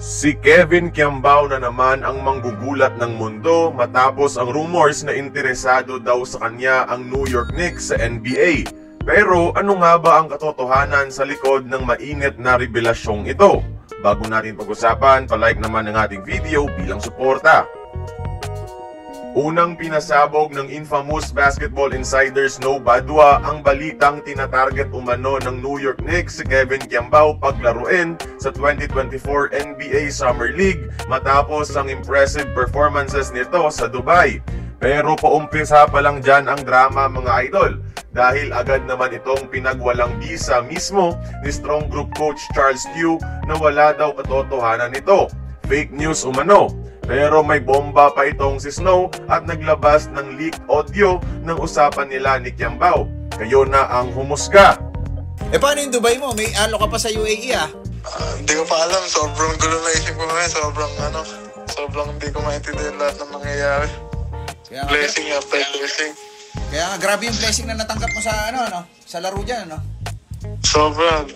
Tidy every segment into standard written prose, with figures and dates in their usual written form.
Si Kevin Kiambao na naman ang manggugulat ng mundo matapos ang rumors na interesado daw sa kanya ang New York Knicks sa NBA. Pero ano nga ba ang katotohanan sa likod ng mainit na revelasyong ito? Bago natin pag-usapan, palike naman ang ating video bilang suporta. Unang pinasabog ng infamous basketball insider Snow Badwa ang balitang tinatarget umano ng New York Knicks si Kevin Kiambao paglaruin sa 2024 NBA Summer League matapos ang impressive performances nito sa Dubai. Pero paumpisa pa lang dyan ang drama mga idol, dahil agad naman itong pinagwalang bisa mismo ni Strong Group coach Charles Q na wala daw katotohanan nito. Fake news umano. Pero may bomba pa itong si Snow at naglabas ng leaked audio ng usapan nila ni Kiambao. Kayo na ang humusga. Paano yung Dubai mo? May alo ka pa sa UAE ah. Hindi ko pa alam. Sobrang gulo na isip ko ngayon. Sobrang hindi ko maintindihan lahat ng mangyayari. Blessing after blessing. Kaya nga, grabe yung blessing na natanggap mo sa sa laro dyan, ano? Sobra.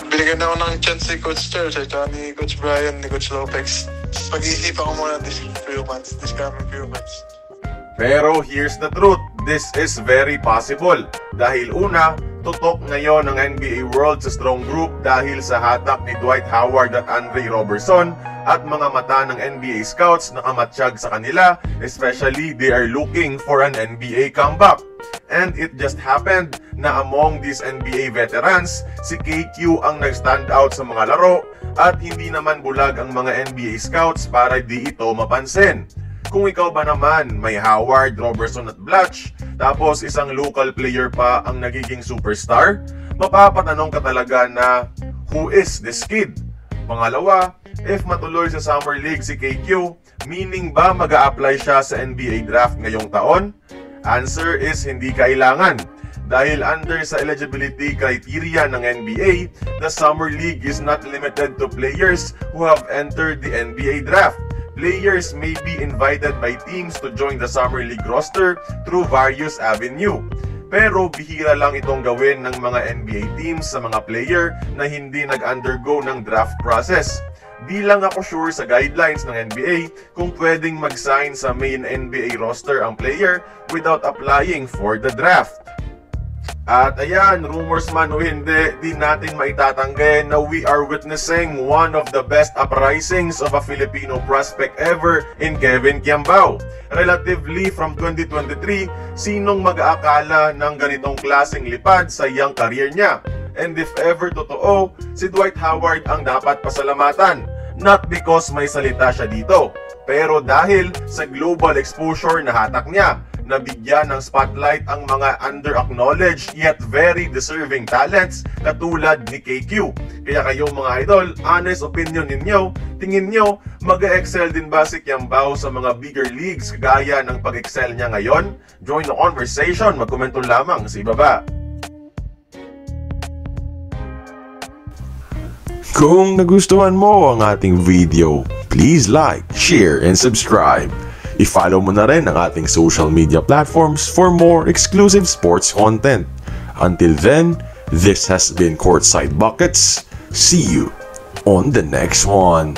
Binigyan ako ng chance si Coach Charles at ni Coach Brian, ni Coach Lopez. Pag-iisipan ko muna this coming few months. Pero here's the truth, this is very possible. Dahil una, tutok ngayon ng NBA World sa Strong Group dahil sa hatak ni Dwight Howard at Andre Robertson at mga mata ng NBA scouts na kamatsyag sa kanila, especially they are looking for an NBA comeback. And it just happened na among these NBA veterans, si KQ ang nag-stand out sa mga laro at hindi naman bulag ang mga NBA scouts para di ito mapansin. Kung ikaw ba naman may Howard, Robertson at Blatch, tapos isang local player pa ang nagiging superstar, mapapatanong ka talaga na who is this kid? Pangalawa, if matuloy sa Summer League si KQ, meaning ba mag-a-apply siya sa NBA draft ngayong taon? Answer is hindi kailangan. Dahil under sa eligibility criteria ng NBA, the Summer League is not limited to players who have entered the NBA draft. Players may be invited by teams to join the Summer League roster through various avenues. Pero bihira lang itong gawin ng mga NBA teams sa mga player na hindi nag-undergo ng draft process. Di lang ako sure sa guidelines ng NBA kung pwedeng mag-sign sa main NBA roster ang player without applying for the draft. At ayan, rumors man o hindi, di natin maitatanggi na we are witnessing one of the best uprisings of a Filipino prospect ever in Kevin Kiambao. Relatively from 2023, sinong mag-aakala ng ganitong klaseng lipad sa young career niya? And if ever totoo, si Dwight Howard ang dapat pasalamatan. Not because may salita siya dito, pero dahil sa global exposure na hatak niya, nabigyan ng spotlight ang mga under-acknowledged yet very deserving talents katulad ni KQ. Kaya kayong mga idol, honest opinion ninyo, tingin nyo, mag-excel din ba si Kiambao sa mga bigger leagues kagaya ng pag-excel niya ngayon? Join the conversation, magkomento lamang sa ibaba. Kung nagustuhan mo ang ating video, please like, share, and subscribe. I-follow mo na rin ang ating social media platforms for more exclusive sports content. Until then, this has been Courtside Buckets. See you on the next one.